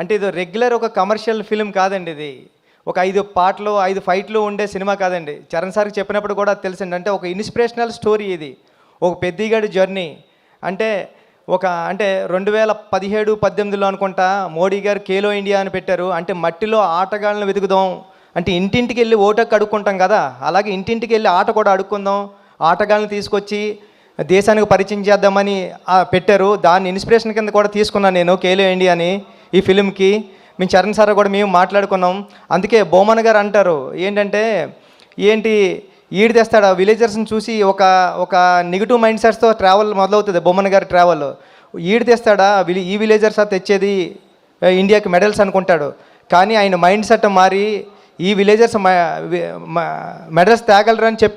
అంటే ఇది రెగ్యులర్ ఒక కమర్షియల్ ఫిల్మ్ కాదండి ఇది. ఒక 5 పాటలు, 5 ఫైట్లు ఉండే సినిమా కాదండి. చరణ్ సార్‌కి చెప్పినప్పుడు కూడా తెలిసింది. అంటే ఒక ఇన్స్పిరేషనల్ స్టోరీ ఇది. ఒక పెద్దిగాడి జర్నీ. అంటే అంటే 2017, 18లో అనుకుంటా మోడీ గారు ఖేలో ఇండియా అని పెట్టారు. అంటే మట్టిలో ఆటగాళ్ళని వెతుకుదాం. అంటే ఇంటింటికి వెళ్ళి ఓటు అడుక్కుంటాం కదా, అలాగే ఇంటింటికి వెళ్ళి ఆట కూడా అడుక్కుందాం, ఆటగాళ్ళని తీసుకొచ్చి దేశానికి పరిచయం చేద్దామని పెట్టారు. దాన్ని ఇన్స్పిరేషన్ కింద కూడా తీసుకున్నాను నేను ఖేలో ఇండియాని ఈ ఫిలింకి. మేము చరణ్ సార్ కూడా మేము మాట్లాడుకున్నాం. అందుకే బొమ్మన్ గారు అంటారు ఏంటంటే, ఏంటి ఈడు తెస్తాడు విలేజర్స్ని చూసి ఒక నెగిటివ్ మైండ్ సెట్స్తో ట్రావెల్ మొదలవుతుంది బొమ్మన్ గారి ట్రావెల్. ఈడు తెస్తాడా ఈ విలేజర్స్ తెచ్చేది ఇండియాకి మెడల్స్ అనుకుంటాడు. కానీ ఆయన మైండ్ సెట్ మారి ఈ విలేజర్స్ మెడల్స్ తేగలరని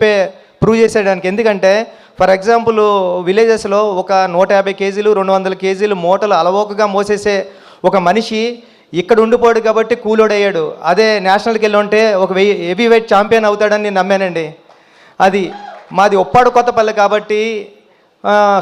ప్రూవ్ చేసేయడానికి. ఎందుకంటే ఫర్ ఎగ్జాంపుల్ విలేజెస్లో ఒక 150 కేజీలు 200 కేజీలు మూటలు అలవోకగా మోసేసే ఒక మనిషి ఇక్కడ ఉండిపోయాడు కాబట్టి కూలోడు అయ్యాడు. అదే నేషనల్కి వెళ్ళి ఉంటే ఒక హెవీ వెయిట్ ఛాంపియన్ అవుతాడని నేను నమ్మానండి. అది మాది ఉప్పాడు కొత్తపల్లి కాబట్టి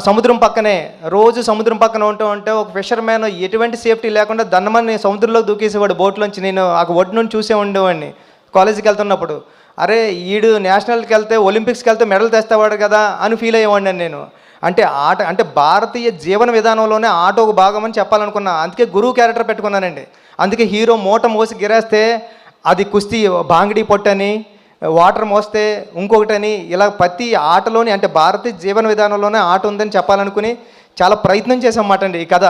సముద్రం పక్కనే, రోజు సముద్రం పక్కన ఉంటే ఒక ఫిషర్ మ్యాన్ ఎటువంటి సేఫ్టీ లేకుండా దన్నమని సముద్రంలో దూకేసేవాడు బోట్లోంచి. నేను ఆ ఒడ్డు నుండి చూసే ఉండేవాడిని కాలేజీకి వెళ్తున్నప్పుడు. అరే ఈడు నేషనల్కి వెళ్తే ఒలింపిక్స్కి వెళ్తే మెడల్ తెస్తావాడు కదా అని ఫీల్ అయ్యేవాడిని నేను. అంటే ఆట అంటే భారతీయ జీవన విధానంలోనే ఆట ఒక భాగం అని చెప్పాలనుకున్నా. అందుకే గురువు క్యారెక్టర్ పెట్టుకున్నానండి. అందుకే హీరో మూట మోసి గిరేస్తే అది కుస్తీ బాంగిడి పొట్టని, వాటర్ మోస్తే ఇంకొకటని, ఇలా ప్రతి ఆటలోని అంటే భారతీయ జీవన విధానంలోనే ఆట ఉందని చెప్పాలనుకుని చాలా ప్రయత్నం చేసామన్నమాట అండి ఈ కథ.